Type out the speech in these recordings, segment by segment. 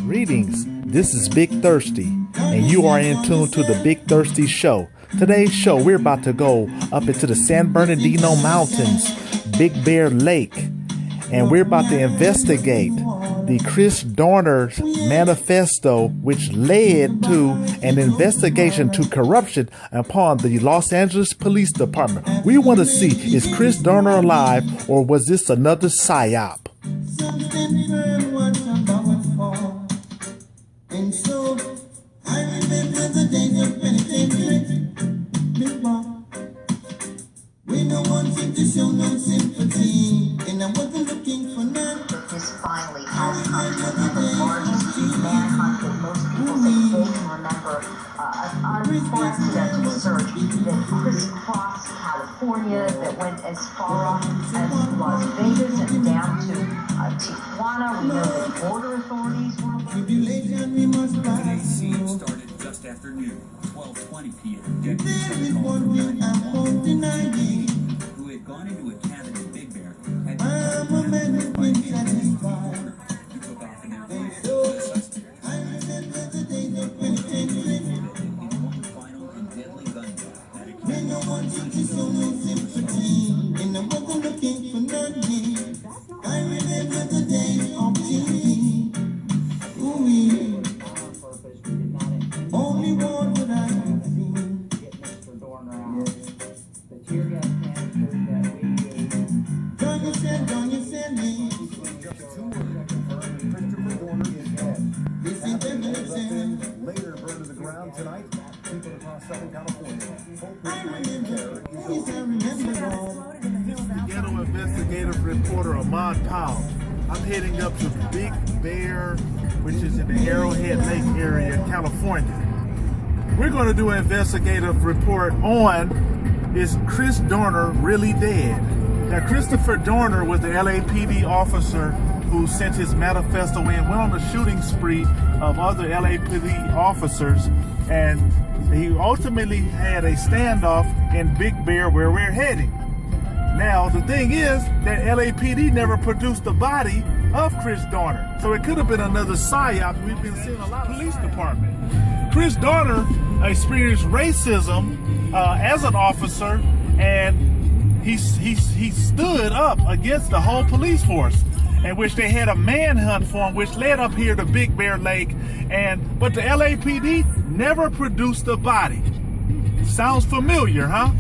Greetings, this is Big Thirsty, and you are in tune to the Big Thirsty Show. Today's show, we're about to go up into the San Bernardino Mountains, Big Bear Lake, and we're about to investigate the Chris Dorner manifesto, which led to an investigation to corruption upon the Los Angeles Police Department. We want to see, is Chris Dorner alive, or was this another psyop? And so I remember the days of penitentiary. We no one seemed to show no sympathy, and I wasn't looking for none. This finally has come to the largest manhunt that most people think they can remember. An unprecedented surge that crisscrossed California, that went as far off as Las Vegas and down to Tijuana. We know that border authorities were. Today's scene started just after noon, 12:20 p.m. Deputies called from 911 who had gone into a cabin in Big Bear had been by individuals who took off in their vehicles. I remember the days of penitentiary. One final and deadly gunshot that We no one seemed to show no sympathy, and I wasn't looking for none. I remember the days of TV. Only one would I have seen. Get Mr. Dorner out. The tear gas canister that we used. Don't you send me. This is Later burned to the ground tonight. People across Southern California. I remember all. Ghetto investigative reporter Ahmad Powell. I'm heading up to Big Bear, which is in the Arrowhead Lake area, California. We're going to do an investigative report on, is Chris Dorner really dead? Now, Christopher Dorner was the LAPD officer who sent his manifesto in, went on a shooting spree of other LAPD officers, and he ultimately had a standoff in Big Bear where we're heading. Now, the thing is that LAPD never produced the body of Chris Dorner. So it could have been another psyop. We've been seeing a lot of police department. Chris Dorner experienced racism as an officer, and he stood up against the whole police force, in which they had a manhunt for him, which led up here to Big Bear Lake. But the LAPD never produced the body. Sounds familiar, huh?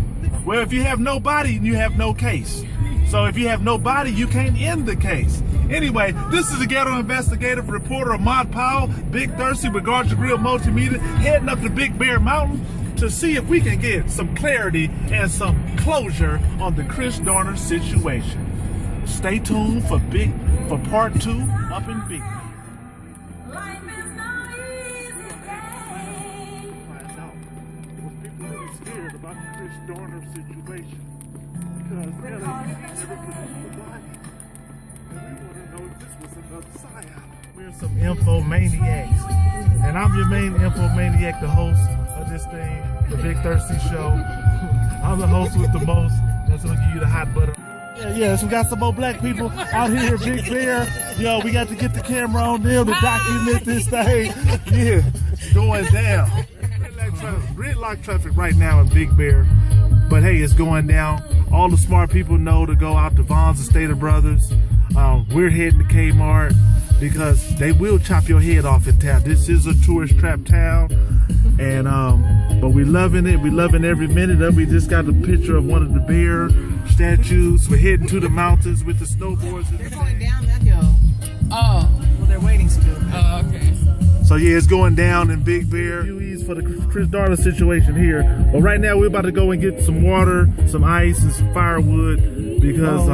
Well, if you have no body, you have no case. So if you have no body, you can't end the case. Anyway, this is the Ghetto Investigative Reporter Ahmad Powell, Big Thirsty with Gardner Grill Multimedia, heading up to Big Bear Mountain to see if we can get some clarity and some closure on the Chris Dorner situation. Stay tuned for part 2 up in Big Bear. Scared about the Chris Dorner situation because LA never produced the body, and we want to know if this was another psyop. We're some infomaniacs, and I'm your main infomaniac, the host of this thing, the Big Thirsty Show. I'm the host with the most. That's gonna give you the hot butter. Yeah, so we got some more black people out here in Big Bear. Yo, we got to get the camera on them to document this thing. Yeah, it's going down. Gridlock traffic right now in Big Bear, but hey, it's going down. All the smart people know to go out to Vaughn's and Stater Brothers. We're heading to Kmart because they will chop your head off in town. This is a tourist trap town, and but we're loving it. We're loving every minute of it. We just got a picture of one of the bear statues. We're heading to the mountains with the snowboards. They're going down that hill. Oh, well, they're waiting still. Oh, okay. So yeah, it's going down in Big Bear. For the Chris Dorner situation here. But right now we're about to go and get some water, some ice, and some firewood because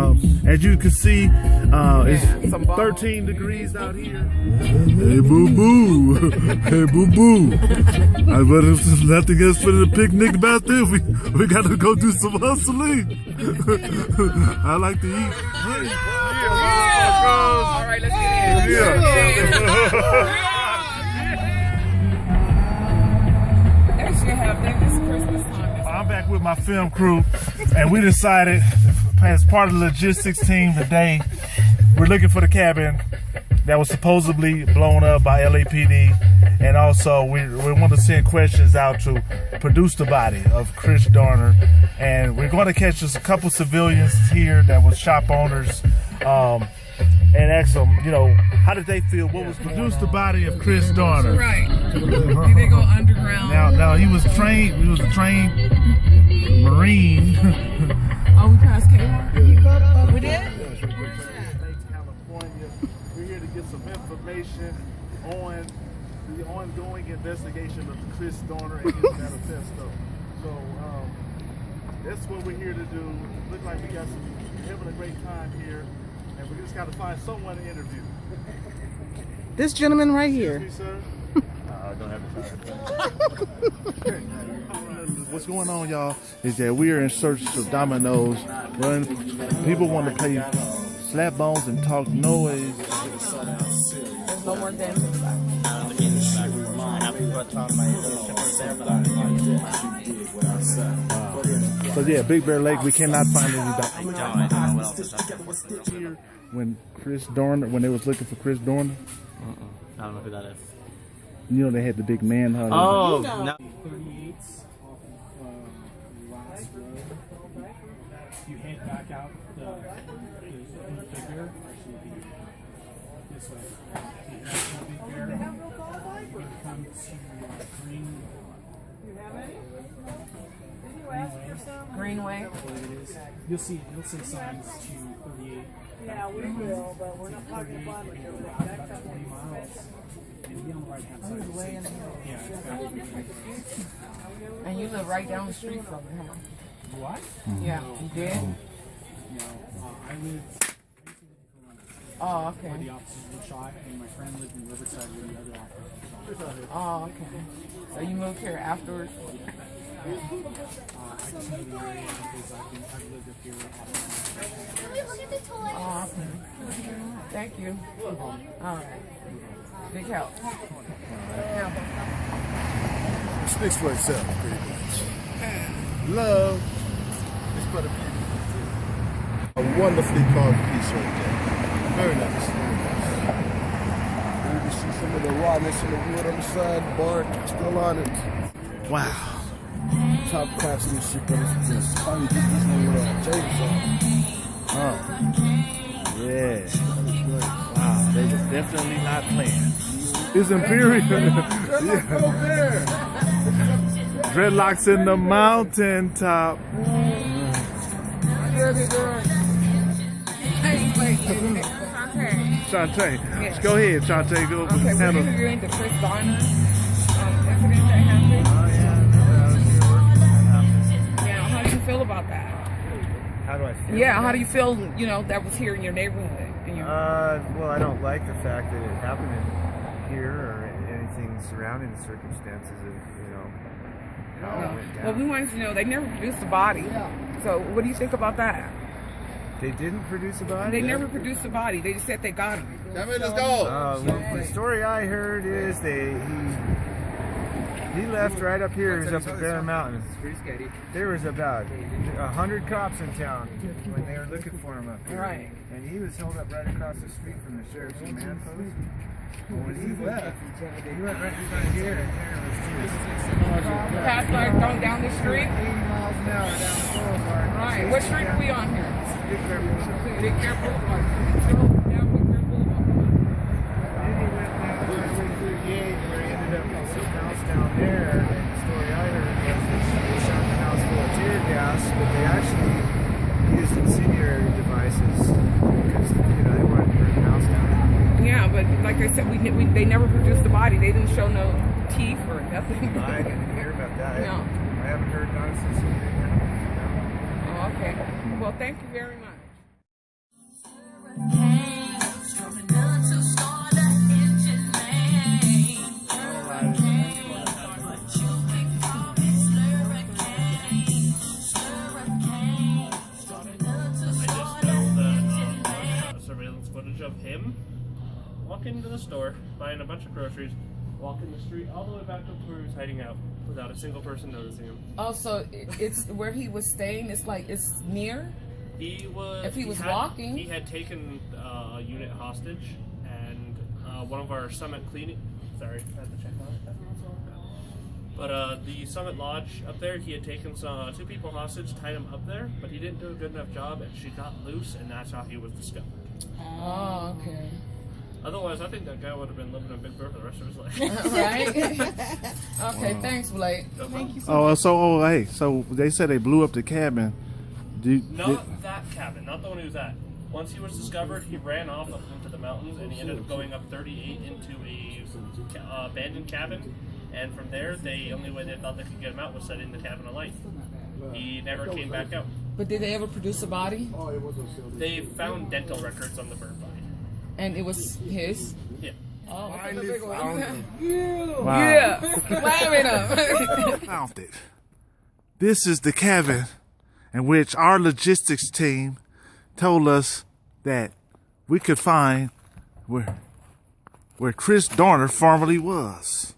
as you can see, it's 13 degrees out here. Hey boo boo, hey boo boo. But if there's nothing else for the picnic about this, we got to go do some hustling. I like to eat. All right, let's get in. Yeah. I'm back with my film crew, and we decided, as part of the logistics team today, we're looking for the cabin that was supposedly blown up by LAPD. And also, we want to send questions out to produce the body of Chris Dorner. And we're going to catch just a couple civilians here that was shop owners and ask them, you know, how did they feel? What was produce the body of Chris Dorner? Right. Did they go underground? Now he was trained. He was a trained Marine. Oh, we passed K1? We did? California. We're here to get some information on the ongoing investigation of Chris Dorner and his manifesto. So that's what we're here to do. Look like we're having a great time here, and we just got to find someone to interview. This gentleman right here. Excuse me, sir. Don't have time. What's going on, y'all, is that we are in search of dominoes. When people want to play slap bones and talk noise. There's no more dancing. So yeah, Big Bear Lake, we cannot find any dominoes. Here when Chris Dorner, when they was looking for Chris Dorner. I don't know who that is. You know they had the big manhunt. Oh, no. 38s off of last road. You head back out the Big Bear, actually this way. You head to the Big Bear, you come to Greenway. You'll see signs to 38. Yeah, we will, but we're not talking about it. About 20 miles. And be on the right hand side. Yeah, it's back. And you live right down the street from me, huh? What? Yeah, you did? No, I live Oh, okay. where the officers were shot, and my friend lived in Riverside where the other officers were shot. Oh, okay. So you moved here afterwards? I just know the area because I've lived up here often. Oh, okay. Thank you. All right. Big help. Speaks for itself, pretty much. Love is but a beauty. A wonderfully carved piece right there. Very nice. You can see some of the rawness in the wood on the side, bark still on it. Wow. Top craftsmanship on this piece. Probably did this one with a chainsaw. Oh. Yeah. Wow, they was definitely not playing. It's Imperial. Yeah. Dreadlocks in the mountaintop. Shantae. Yes. Go ahead, Shantae. Go Okay, we're handle. interviewing the Chris Dorner incident that happened. Yeah, how do you feel about that? How do I feel? Yeah, how do you feel, you know, that was here in your neighborhood? In your... Well, I don't like the fact that it happened here or anything surrounding the circumstances of, you know, how it went down. Well, we wanted to know, they never produced a body. So what do you think about that? They didn't produce a body? They never produced a body. They just said they got him. Let's go. Well, the story I heard is he left right up here. He was up at Bear Mountain. There was about 100 cops in town when they were looking for him up here. Right. And he was held up right across the street from the sheriff's command post. When he left, he went right in front of here, and there was just Fast like going down the street. 80 miles an hour down the boulevard. Right. What street are we on here? Big Bear Boulevard. Big Bear Boulevard. So down Big Bear Boulevard. Then he went down Highway 38 where he ended up in some house down there. And the story I heard was that they shot the house full of tear gas, but they actually used incendiary devices because, you know, they wanted to burn the house down. Yeah, but like I said, they never produced the body. They didn't show no teeth or nothing. I didn't hear about that. No. I haven't heard none since he did that. Oh, okay. Well, thank you very much. Surveillance footage of him walking into the store, buying a bunch of groceries, walking the street all the way back up to where he was hiding out without a single person noticing him. Oh, so it's where he was staying. It's like it's near. He was. If he was had, walking, he had taken a unit hostage, and one of our Summit cleaning. Sorry, I had to check on it. But the Summit Lodge up there, he had taken two people hostage, tied them up there, but he didn't do a good enough job, and she got loose, and that's how he was discovered. Oh, okay. Otherwise, I think that guy would have been living in Big Bear for the rest of his life. Right? Okay, thanks, Blake. Thank you Oh, so hey, so they said they blew up the cabin. Not that cabin, not the one he was at. Once he was discovered, he ran off up into the mountains, and he ended up going up 38 into a abandoned cabin. And from there, the only way they thought they could get him out was setting the cabin alight. He never came back out. But did they ever produce a body? They found dental records on the bird body. And it was his? Yeah. Oh, that's a big one. Wow. Yeah. Wait a minute. Found it. This is the cabin in which our logistics team told us that we could find where Chris Dorner formerly was.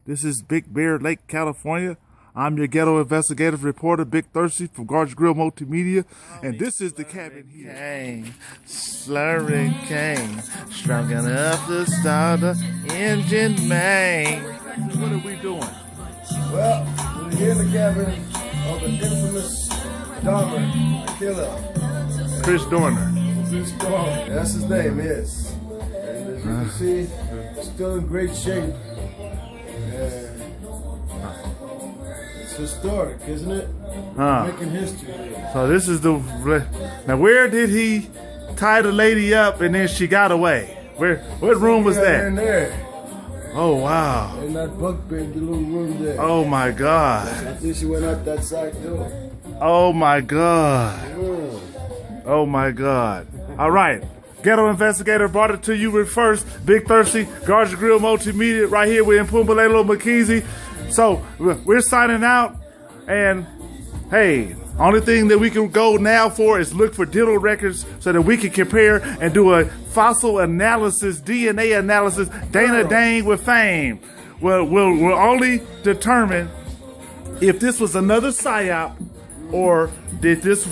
This is Big Bear Lake, California. I'm your ghetto investigative reporter, Big Thirsty from Garage Grill Multimedia, and this is the cabin here. Cane, slurring cane, strung up the starter engine main. What are we doing? Well, we're here in the cabin of the infamous Dorner killer. Chris Dorner. Chris Dorner, that's his name, yes. And as you can see, still in great shape. It's historic, isn't it? Making history here. So this is the, now where did he tie the lady up and then she got away? What room was that? In there. Oh wow. In that bunk bed, the little room there. Oh my God. I think she went out that side door. Oh my God. Oh my God. All right. Ghetto Investigator brought it to you with first. Big Thirsty, Garage Grill Multimedia, right here with Pumbelelo McKeezy. So we're signing out, and hey, only thing that we can go now for is look for dental records so that we can compare and do a fossil analysis, DNA analysis, Dana Dang with fame. We'll only determine if this was another psyop or did this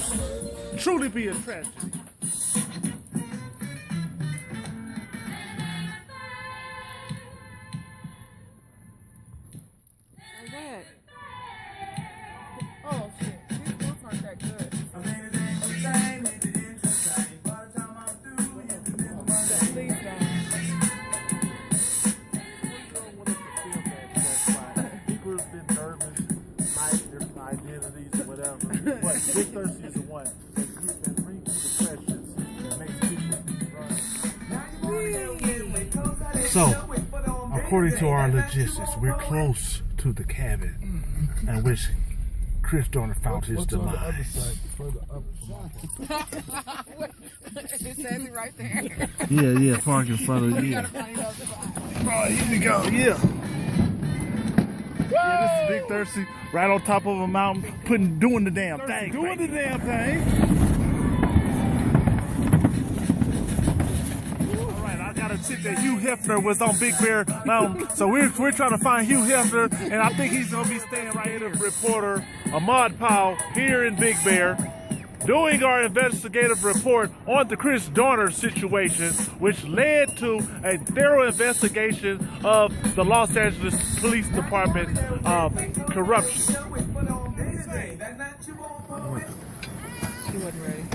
truly be a tragedy. Oh, shit. These books aren't that good. Please don't. People have been nervous, hide their identities or whatever. But Big Thirsty is the one that brings you the questions that makes people run. So, according to our logistics, we're close to the cabin in which Chris Dorner found his demise. It says it right there. Yeah, park in front of you. Oh, here we go, yeah. Yeah, this is Big Thirsty, right on top of a mountain, doing the damn thing. Doing the damn thing. All right, I got a tip that Hugh Hefner was on Big Bear Mountain, so we're trying to find Hugh Hefner, and I think he's gonna be staying right here. The reporter Ahmad Powell here in Big Bear, doing our investigative report on the Chris Dorner situation, which led to a thorough investigation of the Los Angeles Police Department corruption.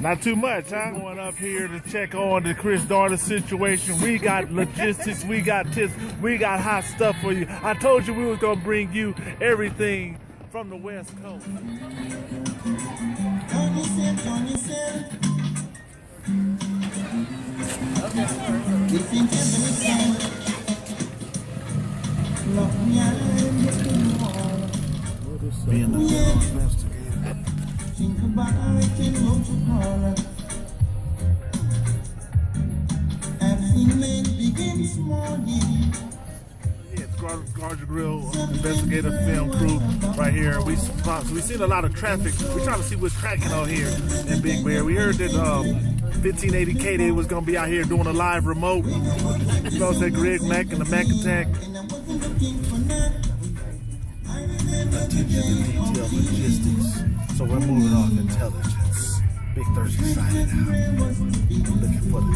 Not too much, huh? Going up here to check on the Chris Dorner situation. We got logistics, we got tips, we got hot stuff for you. I told you we was gonna bring you everything from the West Coast. Being the investigator. Think about it, won't you call us? Everything may begin morning. Yeah, it's Garage Grill investigative film crew right here. We seen a lot of traffic. We're trying to see what's cracking out here in Big Bear. We heard that 1580 K-Day was going to be out here doing a live remote. You know, that Greg Mack and the Mac Attack. Attention to detail logistics. So we're moving on intelligence. Big Thirsty signing out. Looking for the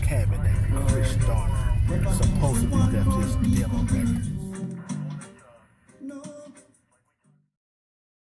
cabin named Chris Dorner. supposed to be